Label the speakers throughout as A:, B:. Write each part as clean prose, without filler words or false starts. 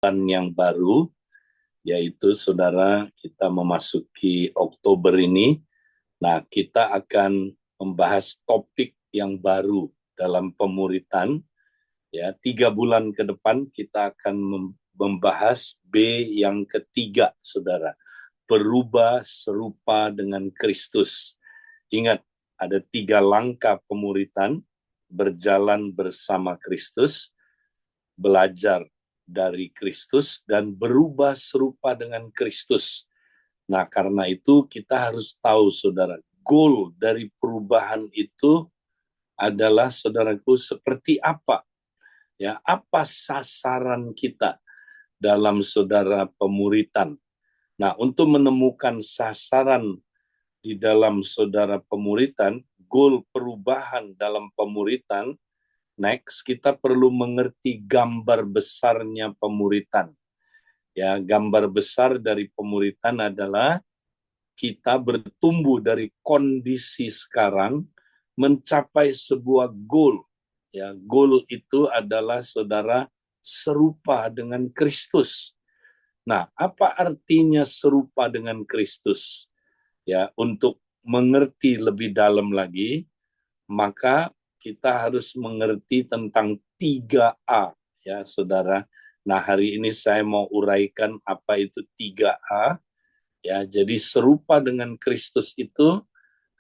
A: bulan yang baru, yaitu saudara kita memasuki Oktober ini. Nah, kita akan membahas topik yang baru dalam pemuritan. Ya, 3 bulan ke depan kita akan membahas B yang ketiga, saudara. Berubah serupa dengan Kristus. Ingat, ada 3 langkah pemuritan: berjalan bersama Kristus, belajar dari Kristus, dan berubah serupa dengan Kristus. Nah, karena itu kita harus tahu, saudara, goal dari perubahan itu adalah, saudaraku, seperti apa? Ya, apa sasaran kita dalam, saudara, pemuritan? Nah, untuk menemukan sasaran di dalam, saudara, pemuritan, goal perubahan dalam pemuritan, next, kita perlu mengerti gambar besarnya pemuritan. Ya, gambar besar dari pemuritan adalah kita bertumbuh dari kondisi sekarang mencapai sebuah goal. Ya, goal itu adalah, saudara, serupa dengan Kristus. Nah, apa artinya serupa dengan Kristus? Ya, untuk mengerti lebih dalam lagi, maka kita harus mengerti tentang 3A, ya saudara. Nah, hari ini saya mau uraikan apa itu 3A. Ya, jadi serupa dengan Kristus itu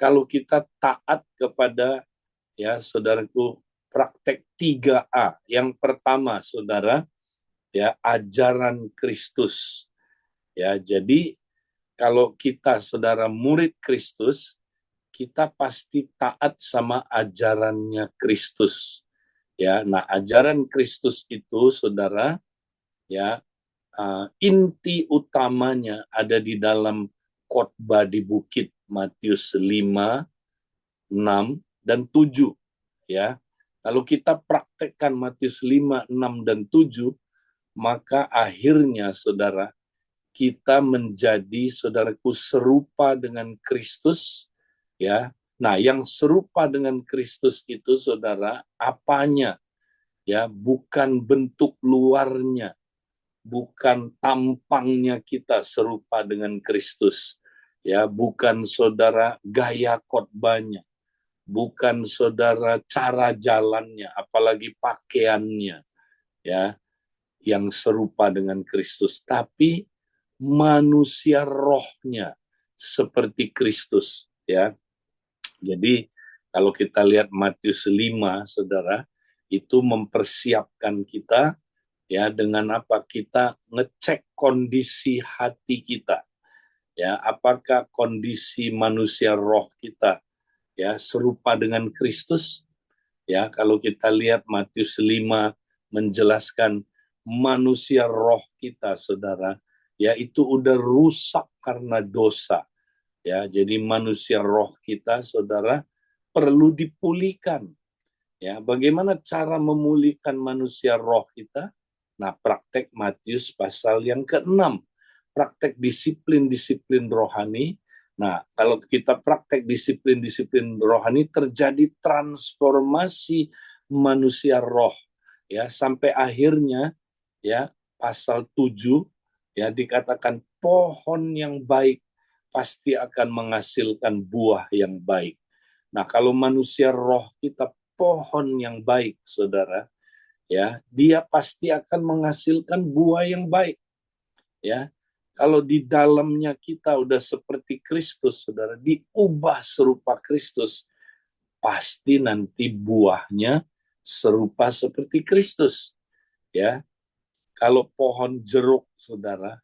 A: kalau kita taat kepada, ya saudaraku, praktek 3A. Yang pertama, saudara, ya, ajaran Kristus. Ya, jadi kalau kita, saudara, murid Kristus, kita pasti taat sama ajarannya Kristus. Ya, nah, ajaran Kristus itu, saudara, ya, inti utamanya ada di dalam khotbah di bukit Matius 5, 6, dan 7. Ya, kalau kita praktekkan Matius 5, 6, dan 7, maka akhirnya, saudara, kita menjadi, saudaraku, serupa dengan Kristus. Ya, nah, yang serupa dengan Kristus itu, saudara, apanya? Ya, bukan bentuk luarnya, bukan tampangnya kita serupa dengan Kristus. Ya, bukan, saudara, gaya khotbahnya, bukan, saudara, cara jalannya, apalagi pakaiannya, ya, yang serupa dengan Kristus, tapi manusia rohnya seperti Kristus, ya. Jadi kalau kita lihat Matius 5, saudara, itu mempersiapkan kita, ya, dengan apa? Kita ngecek kondisi hati kita. Ya, apakah kondisi manusia roh kita, ya, serupa dengan Kristus? Ya, kalau kita lihat Matius 5 menjelaskan manusia roh kita, saudara, ya, itu udah rusak karena dosa. Ya, jadi manusia roh kita, saudara, perlu dipulihkan. Ya, bagaimana cara memulihkan manusia roh kita? Nah, praktek Matius pasal yang ke-6, praktek disiplin-disiplin rohani. Nah, kalau kita praktek disiplin-disiplin rohani, terjadi transformasi manusia roh, ya, sampai akhirnya, ya, pasal 7, ya, dikatakan pohon yang baik pasti akan menghasilkan buah yang baik. Nah, kalau manusia roh kita pohon yang baik, saudara, ya, dia pasti akan menghasilkan buah yang baik. Ya, kalau di dalamnya kita udah seperti Kristus, saudara, diubah serupa Kristus, pasti nanti buahnya serupa seperti Kristus. Ya, kalau pohon jeruk, saudara,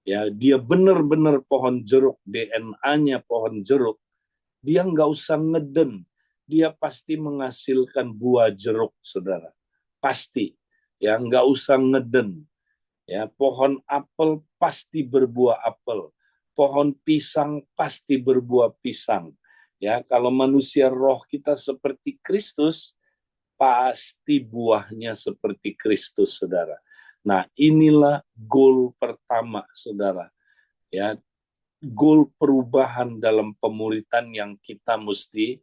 A: ya, dia benar-benar pohon jeruk, DNA-nya pohon jeruk, dia nggak usah ngeden, dia pasti menghasilkan buah jeruk, saudara. Pasti, ya, nggak usah ngeden. Ya, pohon apel pasti berbuah apel, pohon pisang pasti berbuah pisang. Ya, kalau manusia roh kita seperti Kristus, pasti buahnya seperti Kristus, saudara. Nah, inilah goal pertama, saudara. Ya, goal perubahan dalam pemuritan yang kita mesti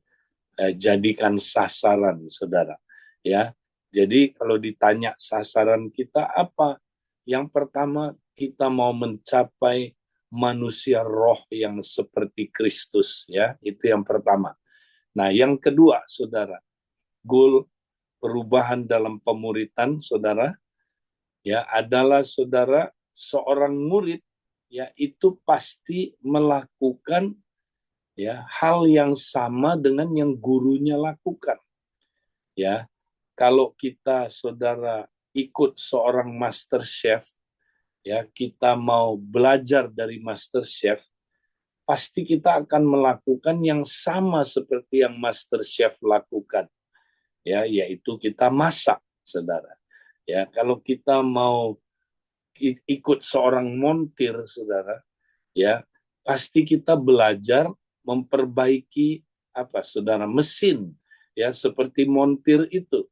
A: jadikan sasaran, saudara. Ya, jadi kalau ditanya sasaran kita apa? Yang pertama, kita mau mencapai manusia roh yang seperti Kristus, ya. Itu yang pertama. Nah, yang kedua, Saudara, goal perubahan dalam pemuritan, Saudara, ya, adalah Saudara seorang murid, ya, itu pasti melakukan, ya, hal yang sama dengan yang gurunya lakukan, ya. Kalau kita, Saudara, ikut seorang master chef, ya, kita mau belajar dari master chef, pasti kita akan melakukan yang sama seperti yang master chef lakukan, ya, yaitu kita masak, Saudara. Ya, kalau kita mau ikut seorang montir, Saudara, ya, pasti kita belajar memperbaiki apa, Saudara, mesin, ya, seperti montir itu.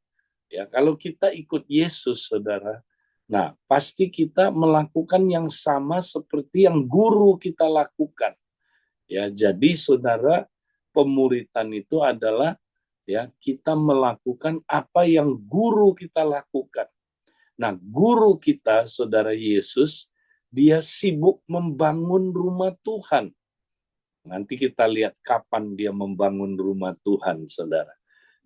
A: Ya, kalau kita ikut Yesus, Saudara, nah, pasti kita melakukan yang sama seperti yang guru kita lakukan. Ya, jadi Saudara, pemuritan itu adalah, ya, kita melakukan apa yang guru kita lakukan. Nah, guru kita, Saudara, Yesus, dia sibuk membangun rumah Tuhan. Nanti kita lihat kapan dia membangun rumah Tuhan, Saudara.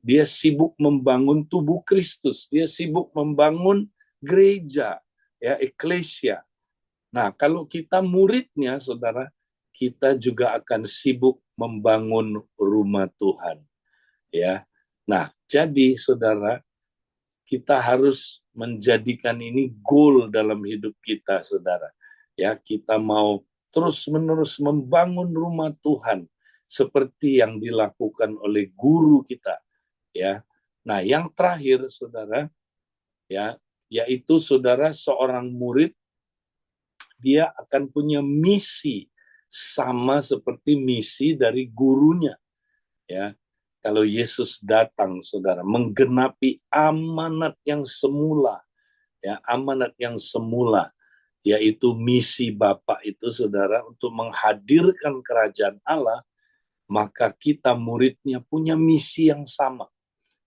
A: Dia sibuk membangun tubuh Kristus, dia sibuk membangun gereja, ya, eklesia. Nah, kalau kita muridnya, Saudara, kita juga akan sibuk membangun rumah Tuhan, ya. Nah, jadi Saudara, kita harus menjadikan ini goal dalam hidup kita, Saudara. Ya, kita mau terus-menerus membangun rumah Tuhan seperti yang dilakukan oleh guru kita, ya. Nah, yang terakhir, Saudara, ya, yaitu Saudara seorang murid, dia akan punya misi sama seperti misi dari gurunya, ya. Kalau Yesus datang, Saudara, menggenapi amanat yang semula, ya, amanat yang semula, yaitu misi Bapa itu, Saudara, untuk menghadirkan kerajaan Allah, maka kita muridnya punya misi yang sama.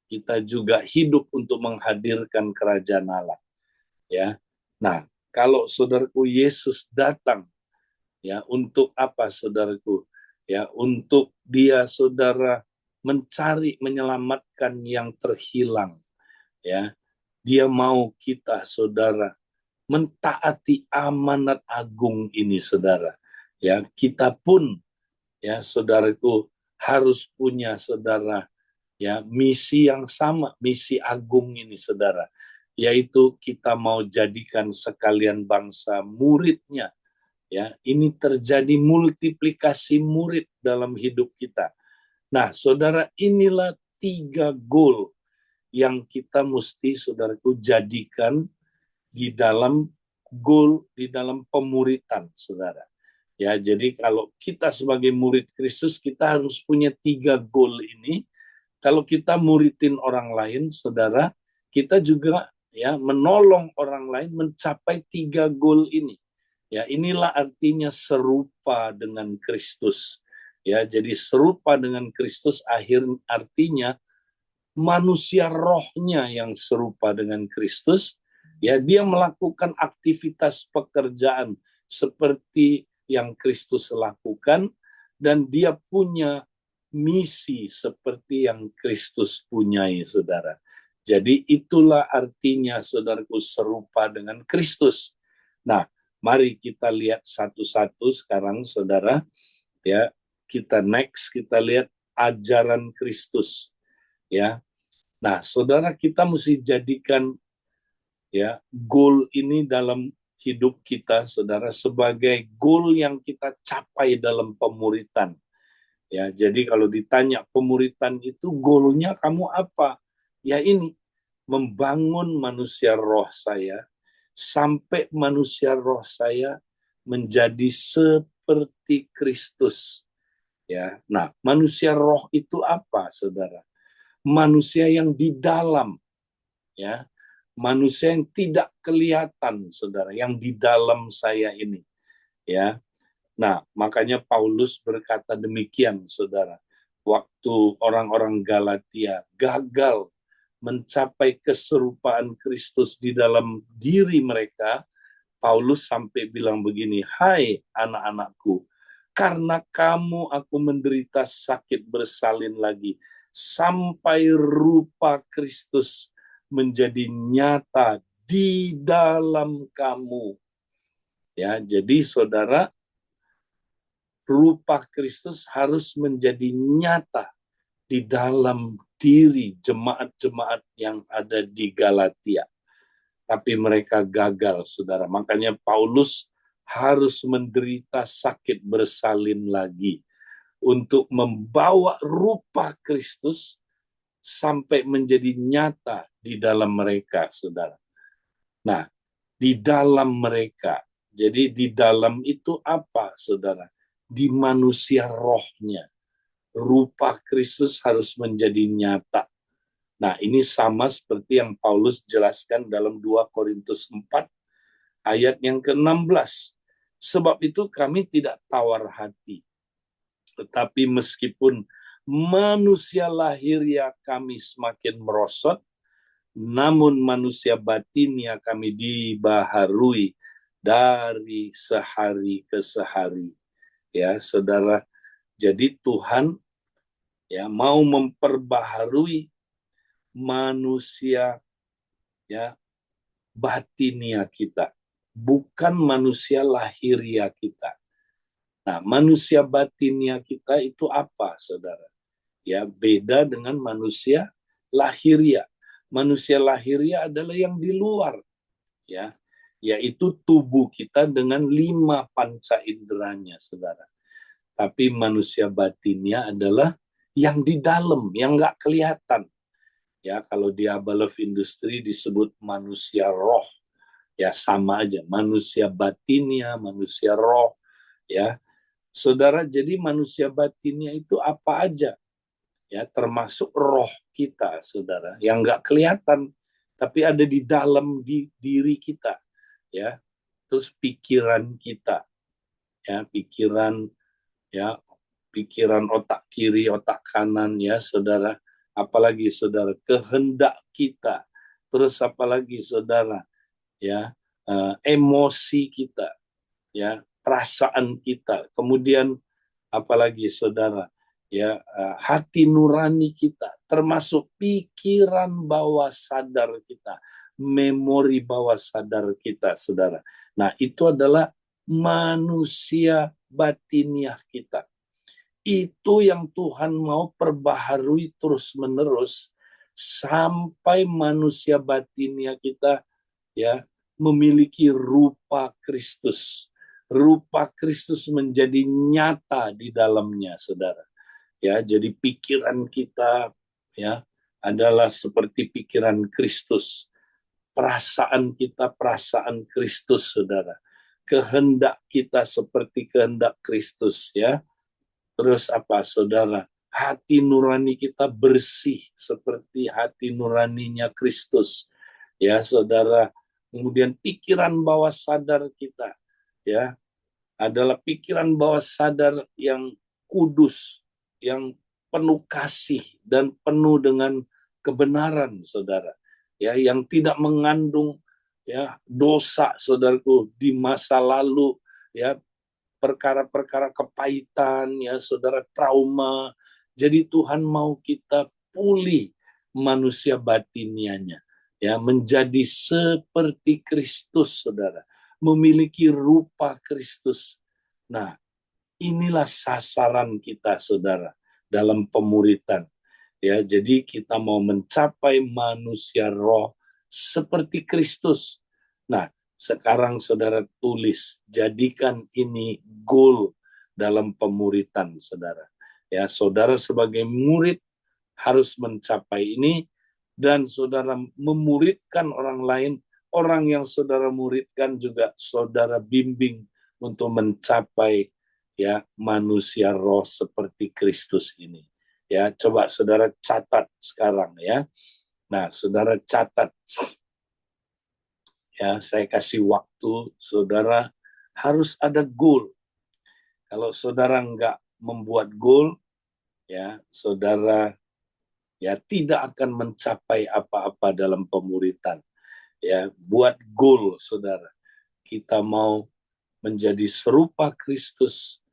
A: Kita juga hidup untuk menghadirkan kerajaan Allah, ya. Nah, kalau Saudaraku Yesus datang, ya, untuk apa, Saudaraku? Ya, untuk dia, Saudara, mencari, menyelamatkan yang terhilang, ya. Dia mau kita, Saudara, mentaati amanat agung ini, Saudara. Ya, kita pun, ya, Saudaraku, harus punya, Saudara, ya, misi yang sama, misi agung ini, Saudara, yaitu kita mau jadikan sekalian bangsa muridnya. Ya, ini terjadi multiplikasi murid dalam hidup kita. Nah, Saudara, inilah 3 goal yang kita mesti, Saudaraku, jadikan di dalam goal, di dalam pemuritan, Saudara. Ya, jadi kalau kita sebagai murid Kristus, kita harus punya 3 goal ini. Kalau kita muridin orang lain, Saudara, kita juga, ya, menolong orang lain mencapai 3 goal ini. Ya, inilah artinya serupa dengan Kristus. Ya, jadi serupa dengan Kristus artinya manusia rohnya yang serupa dengan Kristus, ya, dia melakukan aktivitas pekerjaan seperti yang Kristus lakukan, dan dia punya misi seperti yang Kristus punyai, Saudara. Jadi itulah artinya, Saudaraku, serupa dengan Kristus. Nah, mari kita lihat satu-satu sekarang, Saudara. Ya, kita lihat ajaran Kristus. Ya, nah, Saudara, kita mesti jadikan, ya, goal ini dalam hidup kita, Saudara, sebagai goal yang kita capai dalam pemuritan. Ya, jadi kalau ditanya pemuritan itu goalnya kamu apa? Ya, ini membangun manusia roh saya sampai manusia roh saya menjadi seperti Kristus. Ya, nah, manusia roh itu apa, Saudara? Manusia yang di dalam, ya, manusia yang tidak kelihatan, Saudara, yang di dalam saya ini, ya. Nah, makanya Paulus berkata demikian, Saudara, waktu orang-orang Galatia gagal mencapai keserupaan Kristus di dalam diri mereka, Paulus sampai bilang begini, hai anak-anakku, karena kamu aku menderita sakit bersalin lagi, sampai rupa Kristus menjadi nyata di dalam kamu. Ya, jadi saudara, rupa Kristus harus menjadi nyata di dalam diri jemaat-jemaat yang ada di Galatia. Tapi mereka gagal, saudara. Makanya Paulus harus menderita sakit bersalin lagi untuk membawa rupa Kristus sampai menjadi nyata di dalam mereka, saudara. Nah, di dalam mereka. Jadi di dalam itu apa, saudara? Di manusia rohnya. Rupa Kristus harus menjadi nyata. Nah, ini sama seperti yang Paulus jelaskan dalam 2 Korintus 4 ayat yang ke-16. Sebab itu kami tidak tawar hati. Tetapi meskipun manusia lahiriah kami semakin merosot, namun manusia batinia kami dibaharui dari sehari ke sehari. Ya, saudara. Jadi Tuhan ya mau memperbaharui manusia ya batinia kita, bukan manusia lahiriah kita. Nah, manusia batinia kita itu apa, saudara? Ya, beda dengan manusia lahiriah. Manusia lahiriah adalah yang di luar, ya, yaitu tubuh kita dengan 5 panca inderanya, saudara. Tapi manusia batinia adalah yang di dalam, yang nggak kelihatan. Ya, kalau di Abalev Industri disebut manusia roh, ya sama aja, manusia batinia, manusia roh, ya. Saudara, jadi manusia batinnya itu apa aja? Ya, termasuk roh kita, saudara, yang nggak kelihatan, tapi ada di dalam diri kita, ya. Terus pikiran kita, ya, ya, pikiran otak kiri, otak kanan, ya, saudara. Apalagi, saudara, kehendak kita. Terus apalagi, saudara, ya, emosi kita, ya, perasaan kita, kemudian apalagi saudara, ya, hati nurani kita, termasuk pikiran bawah sadar kita, memori bawah sadar kita, saudara. Nah, itu adalah manusia batiniah kita. Itu yang Tuhan mau perbaharui terus-menerus sampai manusia batiniah kita ya memiliki rupa Kristus. Rupa Kristus menjadi nyata di dalamnya, saudara. Ya, jadi pikiran kita ya adalah seperti pikiran Kristus. Perasaan kita perasaan Kristus, saudara. Kehendak kita seperti kehendak Kristus, ya. Terus apa, saudara? Hati nurani kita bersih seperti hati nuraninya Kristus. Ya, saudara. Kemudian pikiran bawah sadar kita, ya, adalah pikiran bawah sadar yang kudus, yang penuh kasih dan penuh dengan kebenaran, saudara. Ya, yang tidak mengandung ya dosa, saudaraku, di masa lalu, ya, perkara-perkara kepahitan, ya, saudara, trauma. Jadi Tuhan mau kita pulih manusia batinianya, ya, menjadi seperti Kristus, saudara, memiliki rupa Kristus. Nah, inilah sasaran kita, saudara, dalam pemuritan. Ya, jadi kita mau mencapai manusia roh seperti Kristus. Nah, sekarang saudara tulis, jadikan ini goal dalam pemuritan, saudara. Ya, saudara sebagai murid harus mencapai ini, dan saudara memuridkan orang lain, orang yang saudara muridkan juga saudara bimbing untuk mencapai ya manusia roh seperti Kristus ini. Ya, coba saudara catat sekarang, ya. Nah, saudara catat. Ya, saya kasih waktu, saudara harus ada goal. Kalau saudara nggak membuat goal, ya, saudara ya tidak akan mencapai apa-apa dalam pemuritan. Ya, buat goal, saudara. kita mau menjadi serupa Kristus,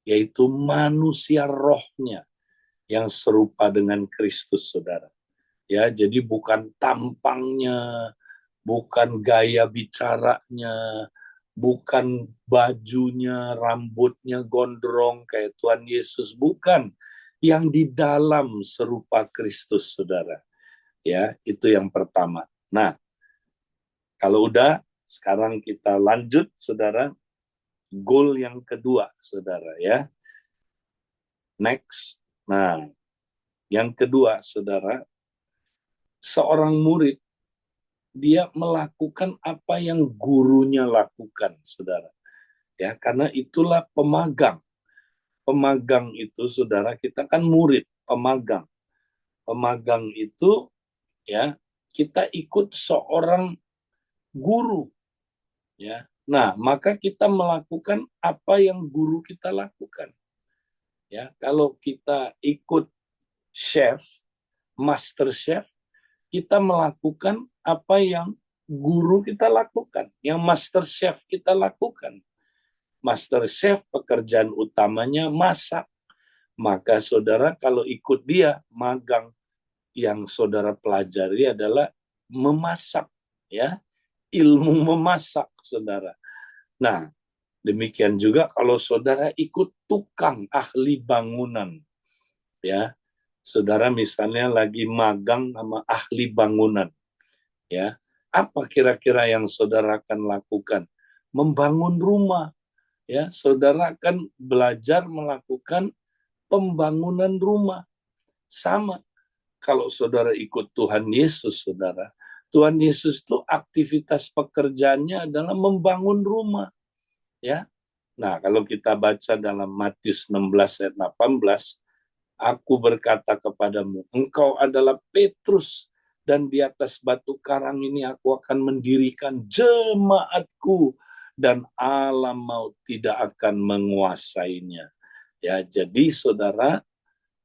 A: yaitu manusia rohnya yang serupa dengan Kristus, saudara. Ya, jadi bukan tampangnya, bukan gaya bicaranya, bukan bajunya, rambutnya gondrong kayak Tuhan Yesus, bukan. Yang di dalam serupa Kristus, saudara. Ya, itu yang pertama. Nah, kalau udah, sekarang kita lanjut, saudara. Goal yang kedua, saudara, ya. Next. Nah, yang kedua, saudara, seorang murid, dia melakukan apa yang gurunya lakukan, saudara. Ya, karena itulah pemagang. Pemagang itu, saudara, kita kan murid, pemagang. Pemagang itu, ya, kita ikut seorang guru, ya. Nah, maka kita melakukan apa yang guru kita lakukan. Ya, kalau kita ikut chef, master chef, kita melakukan apa yang guru kita lakukan, yang master chef kita lakukan. Master chef pekerjaan utamanya masak. Maka saudara kalau ikut dia magang, yang saudara pelajari adalah memasak, ya, ilmu memasak, saudara. Nah, demikian juga kalau saudara ikut tukang ahli bangunan, ya. Saudara misalnya lagi magang sama ahli bangunan, ya. Apa kira-kira yang saudara akan lakukan? Membangun rumah, ya. Saudara akan belajar melakukan pembangunan rumah. Sama kalau saudara ikut Tuhan Yesus, saudara. Tuhan Yesus itu aktivitas pekerjaannya adalah membangun rumah, ya. Nah, kalau kita baca dalam Matius 16 ayat 18, aku berkata kepadamu, engkau adalah Petrus, dan di atas batu karang ini aku akan mendirikan jemaatku, dan alam maut tidak akan menguasainya. Ya, jadi saudara,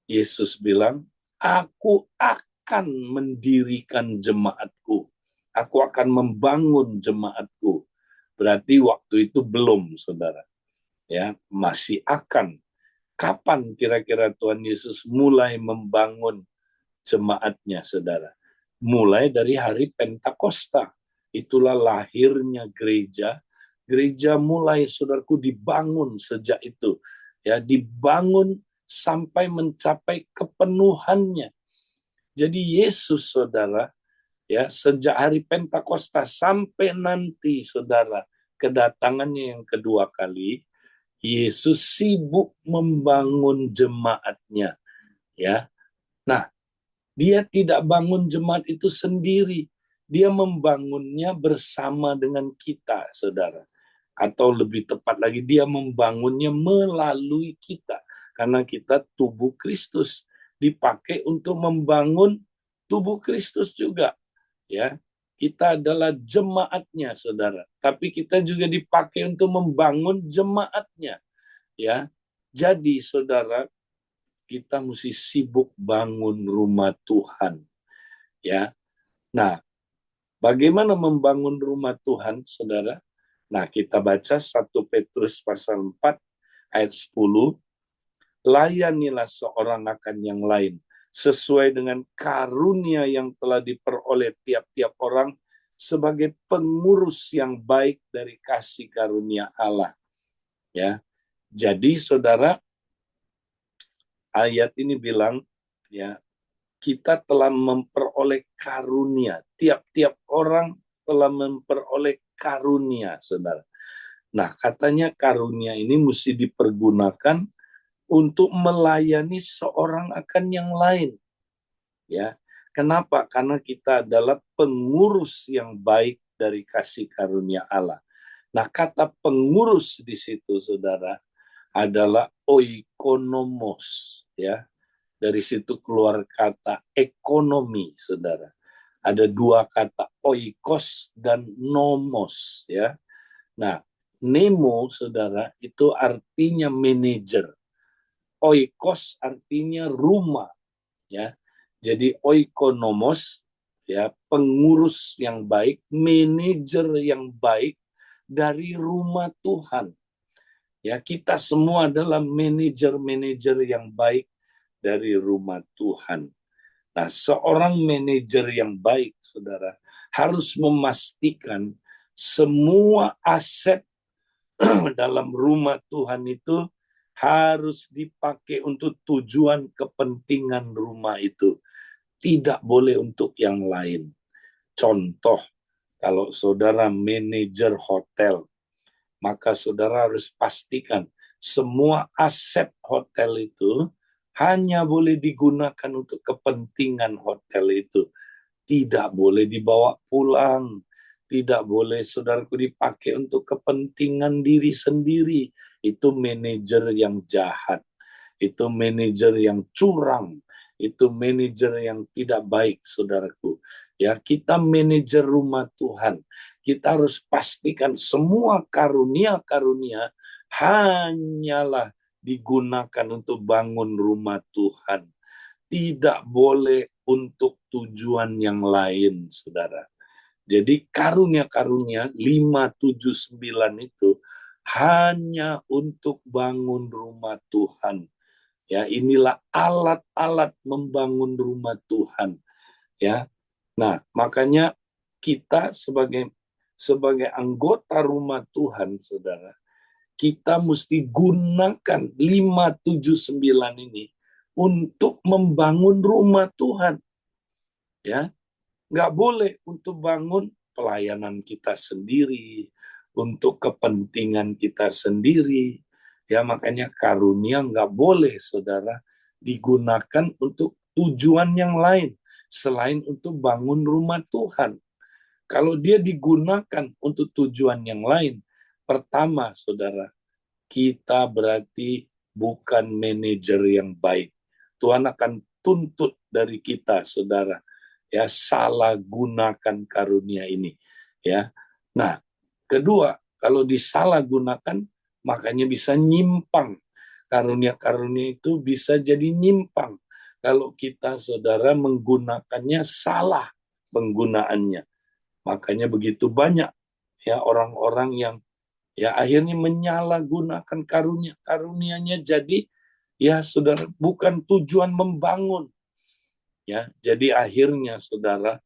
A: Yesus bilang, aku akan mendirikan jemaatku. Aku akan membangun jemaatku. Berarti waktu itu belum, saudara. Ya, masih akan. Kapan kira-kira Tuhan Yesus mulai membangun jemaatnya, saudara? Mulai dari hari Pentakosta. Itulah lahirnya gereja. Gereja mulai, saudaraku, dibangun sejak itu. Ya, dibangun sampai mencapai kepenuhannya. Jadi Yesus, saudara, ya, sejak hari Pentakosta sampai nanti, saudara, kedatangannya yang kedua kali, Yesus sibuk membangun jemaatnya, ya. Nah, dia tidak bangun jemaat itu sendiri. Dia membangunnya bersama dengan kita, saudara. Atau lebih tepat lagi, dia membangunnya melalui kita. Karena kita tubuh Kristus. Dipakai untuk membangun tubuh Kristus juga. Ya, kita adalah jemaatnya, saudara. Tapi kita juga dipakai untuk membangun jemaatnya. Ya, jadi saudara, kita mesti sibuk bangun rumah Tuhan. Ya, nah, bagaimana membangun rumah Tuhan, saudara? Nah, kita baca 1 Petrus pasal 4 ayat 10. Layanilah seorang akan yang lain sesuai dengan karunia yang telah diperoleh tiap-tiap orang sebagai pengurus yang baik dari kasih karunia Allah. Ya. Jadi saudara, ayat ini bilang, ya, kita telah memperoleh karunia. Tiap-tiap orang telah memperoleh karunia, saudara. Nah, katanya karunia ini mesti dipergunakan untuk melayani seorang akan yang lain. Ya, kenapa? Karena kita adalah pengurus yang baik dari kasih karunia Allah. Nah, kata pengurus di situ, saudara, adalah oikonomos, ya. Dari situ keluar kata ekonomi, saudara. Ada dua kata, oikos dan nomos, ya. Nah, nemo, saudara, itu artinya manajer. Oikos artinya rumah, ya. Jadi oikonomos, ya, pengurus yang baik, manajer yang baik dari rumah Tuhan. Ya, kita semua adalah manajer-manajer yang baik dari rumah Tuhan. Nah, seorang manajer yang baik, saudara, harus memastikan semua aset dalam rumah Tuhan itu harus dipakai untuk tujuan kepentingan rumah itu. Tidak boleh untuk yang lain. Contoh, kalau saudara manajer hotel, maka saudara harus pastikan semua aset hotel itu hanya boleh digunakan untuk kepentingan hotel itu. Tidak boleh dibawa pulang. Tidak boleh saudaraku dipakai untuk kepentingan diri sendiri. Itu manajer yang jahat. Itu manajer yang curang. Itu manajer yang tidak baik, saudaraku. Ya, kita manajer rumah Tuhan. Kita harus pastikan semua karunia-karunia hanyalah digunakan untuk bangun rumah Tuhan. Tidak boleh untuk tujuan yang lain, saudara. Jadi karunia-karunia 5, 7, 9 itu hanya untuk bangun rumah Tuhan. Ya, inilah alat-alat membangun rumah Tuhan. Ya, nah makanya kita sebagai anggota rumah Tuhan, saudara, kita mesti gunakan 5, 7, 9 ini untuk membangun rumah Tuhan. Ya, nggak boleh untuk bangun pelayanan kita sendiri, untuk kepentingan kita sendiri. Ya, makanya karunia nggak boleh, saudara, digunakan untuk tujuan yang lain selain untuk bangun rumah Tuhan. Kalau dia digunakan untuk tujuan yang lain, pertama, saudara, kita berarti bukan manajer yang baik. Tuhan akan tuntut dari kita, saudara, ya, salah gunakan karunia ini, ya. Nah, kedua, kalau disalahgunakan, makanya bisa nyimpang. Karunia-karunia itu bisa jadi nyimpang kalau kita, saudara, menggunakannya salah penggunaannya. Makanya begitu banyak ya orang-orang yang ya akhirnya menyalahgunakan karunia-karunianya, jadi ya saudara, bukan tujuan membangun. Ya, jadi akhirnya saudara,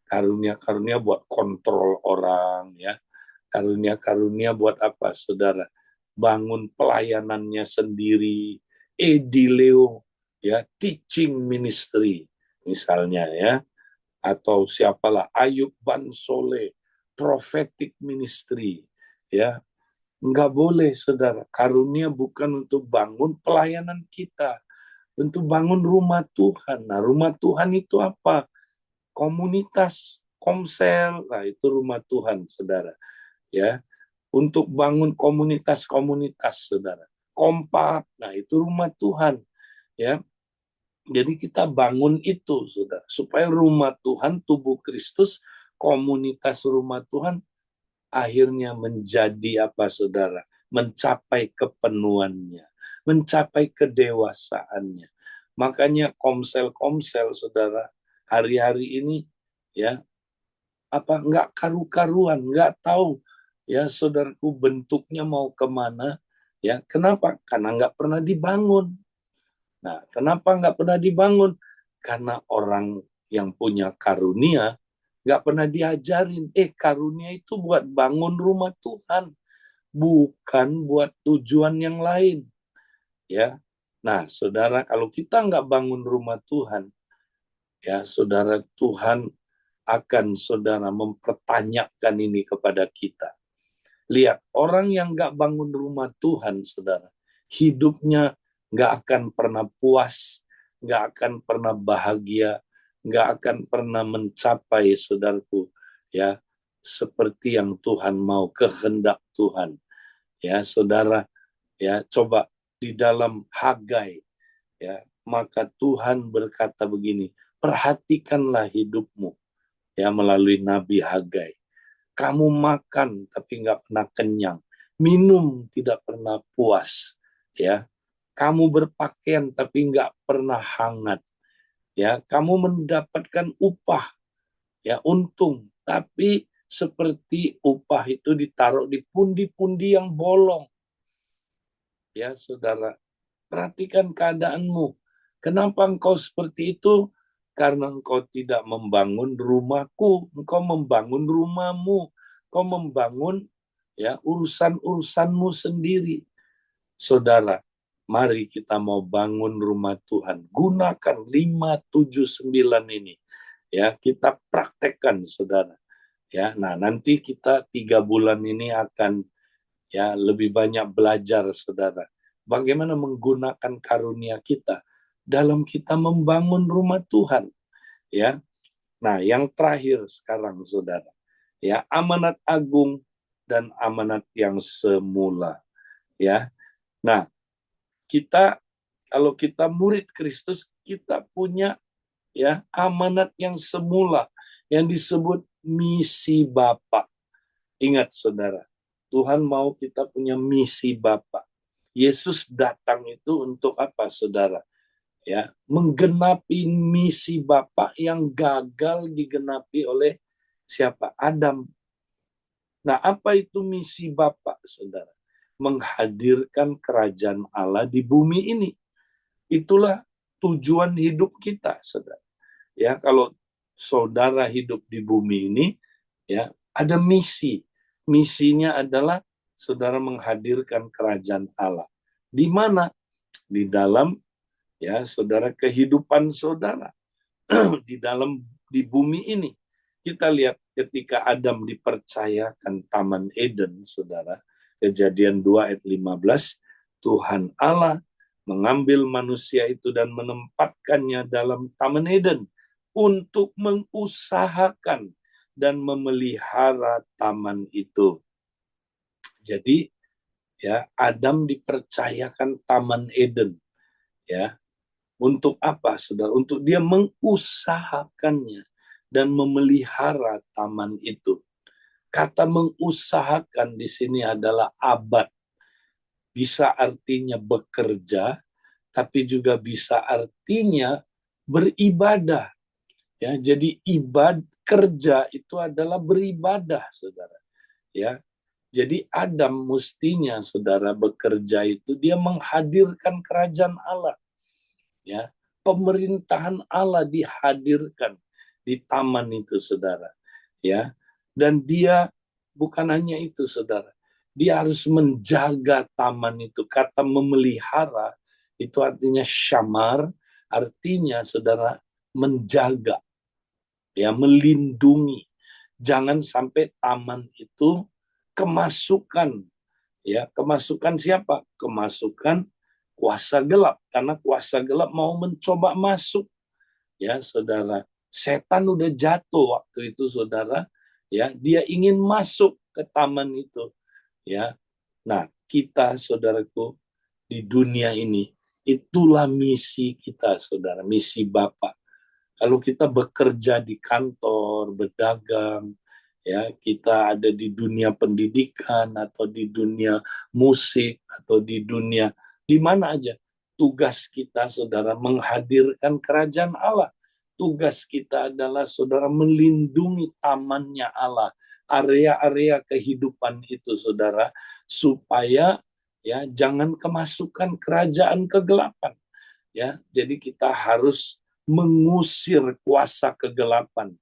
A: karunia-karunia buat kontrol orang, ya. Karunia-karunia buat apa, saudara? Bangun pelayanannya sendiri, edileo, ya, teaching ministry misalnya, ya. Atau siapalah, Ayub Bansole, prophetic ministry, ya. Enggak boleh, saudara. Karunia bukan untuk bangun pelayanan kita, untuk bangun rumah Tuhan. Nah, rumah Tuhan itu apa? Komunitas, komsel, nah itu rumah Tuhan, saudara. Ya, untuk bangun komunitas-komunitas, saudara. Kompak, nah itu rumah Tuhan. Ya, jadi kita bangun itu, saudara, supaya rumah Tuhan, tubuh Kristus, komunitas rumah Tuhan, akhirnya menjadi apa, saudara? Mencapai kepenuhannya, mencapai kedewasaannya. Makanya komsel-komsel, saudara, hari-hari ini ya apa nggak karu-karuan, nggak tahu ya saudaraku bentuknya mau kemana. Ya, kenapa? Karena nggak pernah dibangun. Nah, kenapa nggak pernah dibangun? Karena orang yang punya karunia nggak pernah diajarin. Karunia itu buat bangun rumah Tuhan, bukan buat tujuan yang lain. Ya, nah saudara, kalau kita nggak bangun rumah Tuhan, ya saudara, Tuhan akan saudara mempertanyakan ini kepada kita. Lihat, orang yang nggak bangun rumah Tuhan, saudara, hidupnya nggak akan pernah puas, nggak akan pernah bahagia, nggak akan pernah mencapai, saudaraku, ya, seperti yang Tuhan mau, kehendak Tuhan. Ya, saudara, ya, coba di dalam Hagai, ya, maka Tuhan berkata begini, perhatikanlah hidupmu, ya, melalui Nabi Hagai. Kamu makan tapi nggak pernah kenyang, minum tidak pernah puas, ya. Kamu berpakaian tapi nggak pernah hangat, ya. Kamu mendapatkan upah, ya, untung, tapi seperti upah itu ditaruh di pundi-pundi yang bolong. Ya, saudara, perhatikan keadaanmu. Kenapa engkau seperti itu? Karena engkau tidak membangun rumahku, engkau membangun rumahmu, engkau membangun ya urusan-urusanmu sendiri. Saudara, mari kita mau bangun rumah Tuhan. Gunakan 579 ini. Ya, kita praktekkan, saudara. Ya, nah nanti kita 3 bulan ini akan ya lebih banyak belajar, saudara. Bagaimana menggunakan karunia kita dalam kita membangun rumah Tuhan. Ya, nah yang terakhir sekarang, saudara. Ya, amanat agung dan amanat yang semula. Ya, nah kita kalau kita murid Kristus, kita punya ya amanat yang semula yang disebut misi Bapa. Ingat, saudara, Tuhan mau kita punya misi Bapa. Yesus datang itu untuk apa, saudara? Ya, menggenapi misi Bapa yang gagal digenapi oleh siapa? Adam. Nah, apa itu misi Bapa, saudara? Menghadirkan kerajaan Allah di bumi ini. Itulah tujuan hidup kita, saudara. Ya, kalau saudara hidup di bumi ini, ya, ada misi. Misinya adalah saudara menghadirkan kerajaan Allah. Di mana? Di dalam ya, saudara, kehidupan saudara di bumi ini. Kita lihat ketika Adam dipercayakan Taman Eden, saudara, Kejadian 2 ayat 15, Tuhan Allah mengambil manusia itu dan menempatkannya dalam Taman Eden untuk mengusahakan dan memelihara taman itu. Jadi ya, Adam dipercayakan Taman Eden. Ya, untuk apa, saudara? Untuk dia mengusahakannya dan memelihara taman itu. Kata mengusahakan di sini adalah abad. Bisa artinya bekerja, tapi juga bisa artinya beribadah. Ya, jadi kerja itu adalah beribadah, saudara. Ya, jadi Adam mestinya, saudara, bekerja itu dia menghadirkan kerajaan Allah. Ya, pemerintahan Allah dihadirkan di taman itu, saudara. Ya, dan dia bukan hanya itu, saudara. Dia harus menjaga taman itu. Kata memelihara itu artinya syamar, artinya, saudara, menjaga, ya, melindungi. Jangan sampai taman itu kemasukan, ya, kemasukan siapa? Kemasukan kuasa gelap, karena kuasa gelap mau mencoba masuk. Ya, saudara, setan udah jatuh waktu itu, saudara. Ya, dia ingin masuk ke taman itu. Ya, nah kita, saudaraku, di dunia ini itulah misi kita, saudara, misi Bapa. Kalau kita bekerja di kantor, berdagang, ya, kita ada di dunia pendidikan atau di dunia musik atau di dunia di mana aja, tugas kita, saudara, menghadirkan kerajaan Allah. Tugas kita adalah, saudara, melindungi tamannya Allah, area-area kehidupan itu, saudara, supaya ya jangan kemasukan kerajaan kegelapan. Ya, jadi kita harus mengusir kuasa kegelapan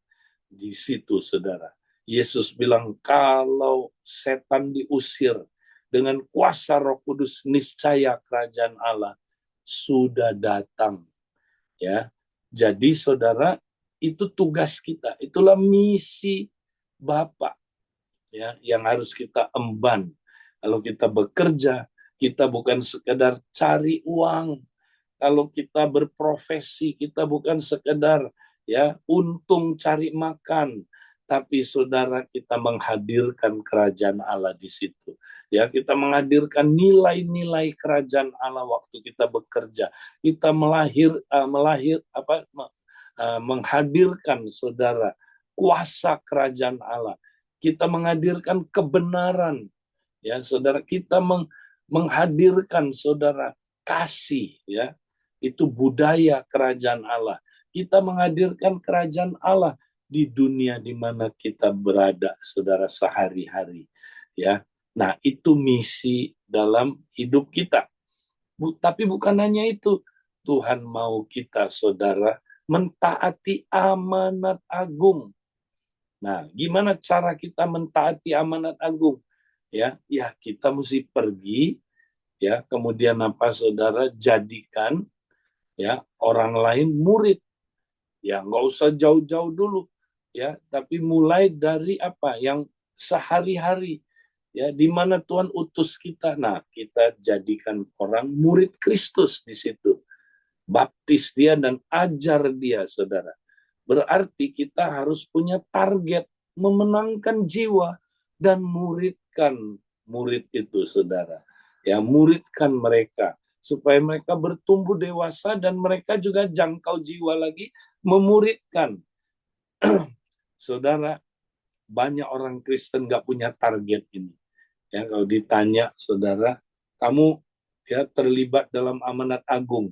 A: di situ, saudara. Yesus bilang, kalau setan diusir dengan kuasa Roh Kudus, niscaya kerajaan Allah sudah datang. Ya, jadi, saudara, itu tugas kita. Itulah misi Bapa, ya, yang harus kita emban. Kalau kita bekerja, kita bukan sekedar cari uang. Kalau kita berprofesi, kita bukan sekedar ya untung cari makan, tapi, saudara, kita menghadirkan kerajaan Allah di situ. Ya, kita menghadirkan nilai-nilai kerajaan Allah waktu kita bekerja. Kita menghadirkan, saudara, kuasa kerajaan Allah. Kita menghadirkan kebenaran. Ya, saudara, kita menghadirkan, saudara, kasih, ya. Itu budaya kerajaan Allah. Kita menghadirkan kerajaan Allah di dunia di mana kita berada, saudara, sehari-hari. Ya, nah itu misi dalam hidup kita. Tapi bukan hanya itu, Tuhan mau kita, saudara, mentaati amanat agung. Nah, gimana cara kita mentaati amanat agung? Ya, kita mesti pergi, ya, kemudian apa, saudara, jadikan ya orang lain murid. Ya, nggak usah jauh-jauh dulu, ya, tapi mulai dari apa yang sehari-hari, ya, di mana Tuhan utus kita. Nah, kita jadikan orang murid Kristus di situ, baptis dia dan ajar dia, saudara. Berarti kita harus punya target memenangkan jiwa dan muridkan murid itu, saudara. Ya, muridkan mereka supaya mereka bertumbuh dewasa dan mereka juga jangkau jiwa lagi memuridkan. Saudara, banyak orang Kristen nggak punya target ini. Ya, kalau ditanya, saudara, kamu ya terlibat dalam amanat agung.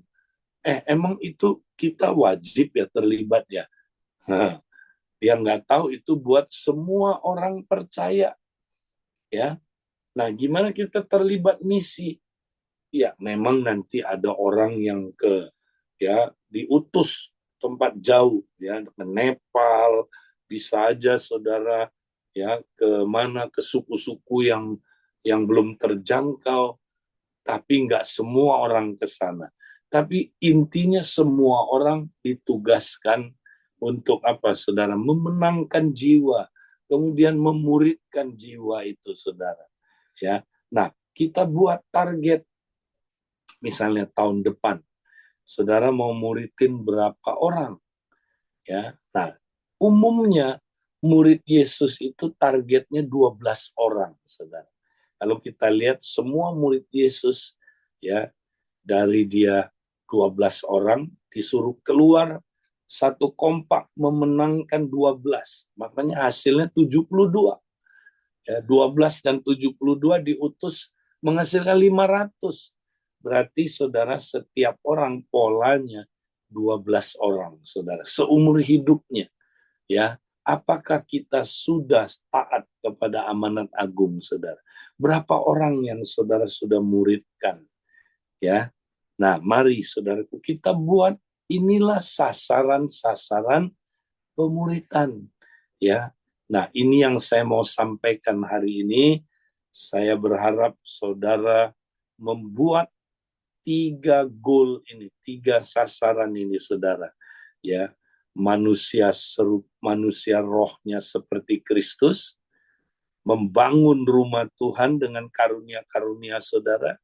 A: Emang itu kita wajib ya terlibat ya? Nah, dia nggak tahu itu buat semua orang percaya, ya. Nah, gimana kita terlibat misi? Ya, memang nanti ada orang yang diutus tempat jauh, ya, ke Nepal, bisa aja, saudara, ya, ke suku-suku yang belum terjangkau, tapi nggak semua orang ke sana. Tapi intinya semua orang ditugaskan untuk apa, saudara? Memenangkan jiwa, kemudian memuridkan jiwa itu, saudara. Ya, nah, kita buat target, misalnya tahun depan, saudara mau muridin berapa orang? Ya, nah, umumnya murid Yesus itu targetnya 12 orang, saudara. Kalau kita lihat semua murid Yesus, ya, dari dia 12 orang disuruh keluar satu kompak memenangkan 12. Makanya hasilnya 72. Ya, 12 dan 72 diutus menghasilkan 500. Berarti, saudara, setiap orang polanya 12 orang, saudara, seumur hidupnya. Ya, apakah kita sudah taat kepada amanat agung, saudara? Berapa orang yang saudara sudah muridkan? Ya, nah, mari, saudaraku, kita buat inilah sasaran-sasaran pemuritan. Ya, nah, ini yang saya mau sampaikan hari ini. Saya berharap saudara membuat 3 goal ini, 3 sasaran ini, saudara. Ya, manusia rohnya seperti Kristus, membangun rumah Tuhan dengan karunia-karunia, saudara,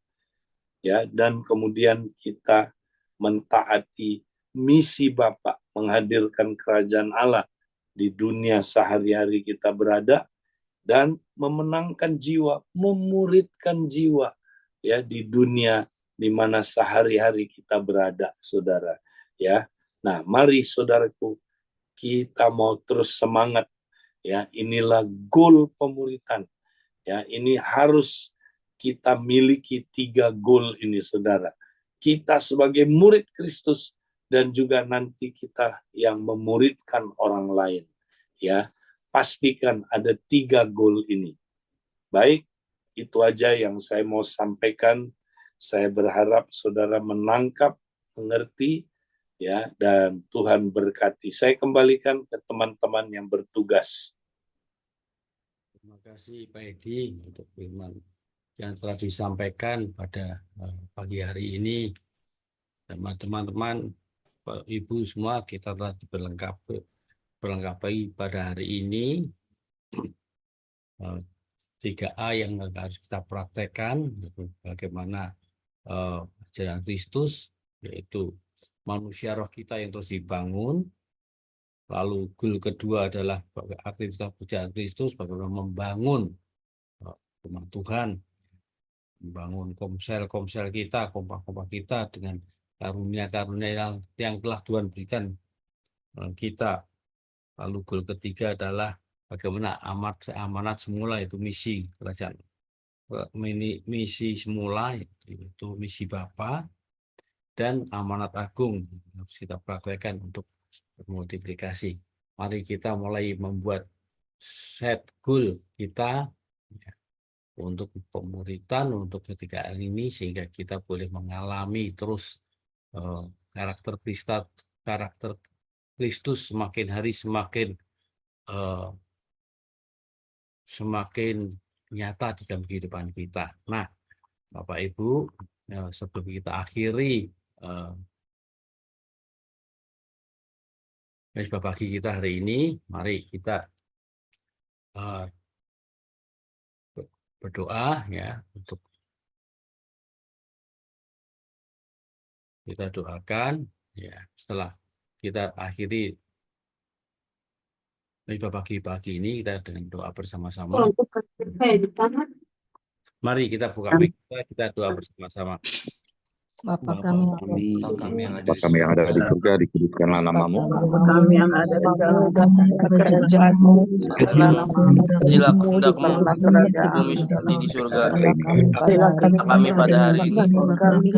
A: ya, dan kemudian kita mentaati misi Bapa, menghadirkan kerajaan Allah di dunia sehari-hari kita berada, dan memenangkan jiwa, memuridkan jiwa, ya, di dunia di mana sehari-hari kita berada, saudara. Ya, nah, mari, saudaraku, kita mau terus semangat. Ya, inilah goal pemuritan. Ya, ini harus kita miliki 3 goal ini, saudara. Kita sebagai murid Kristus dan juga nanti kita yang memuridkan orang lain. Ya, pastikan ada 3 goal ini. Baik, itu aja yang saya mau sampaikan. Saya berharap saudara menangkap, mengerti, ya, dan Tuhan berkati. Saya kembalikan ke teman-teman yang bertugas.
B: Terima kasih Pak Edi untuk firman yang telah disampaikan pada pagi hari ini. Teman-teman, Ibu semua, kita telah diperlengkapi pada hari ini 3A yang harus kita praktekkan, bagaimana ajaran Kristus, yaitu manusia roh kita yang terus dibangun. Lalu goal kedua adalah aktivitas ajaran Kristus, bagaimana membangun rumah Tuhan, membangun komsel kita, kompak-kompak kita dengan karunia-karunia yang telah Tuhan berikan kita. Lalu goal ketiga adalah bagaimana amanat semula, itu misi kerajaan, misi semula itu misi Bapa, dan amanat agung harus kita praktekkan untuk multiplikasi mari kita mulai membuat set goal kita ya, untuk pemuritan untuk ketika ini sehingga kita boleh mengalami terus karakter Kristus semakin hari semakin nyata di dalam kehidupan kita. Nah, Bapak Ibu, sebelum kita akhiri pagi kita hari ini, mari kita berdoa ya untuk kita doakan ya setelah kita akhiri pagi ini kita dengan doa bersama-sama. Mari kita buka mic kita doa bersama-sama.
C: Bapa kami
D: yang ada di surga, dikuduskanlah namamu.
C: kami yang ada di dalam kerajaan-Mu,
E: jadilah kehendak-Mu di bumi seperti di surga. Kami pada hari ini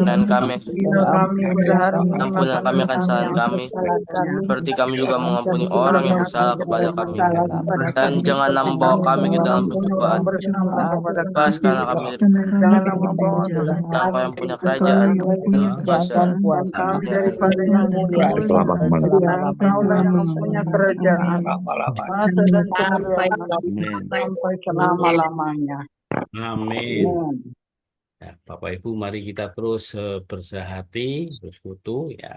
E: dan kami ampunilah kami akan kesalahan kami, seperti kami juga mengampuni orang yang bersalah kepada kami. Dan janganlah membawa kami ke dalam pencobaan, lepaskanlah kami dari Engkau yang punya kerajaan, kuasa,
C: sampai selama-lamanya.
B: Amin. Ya, Bapak Ibu, mari kita terus bersahati, bersekutu ya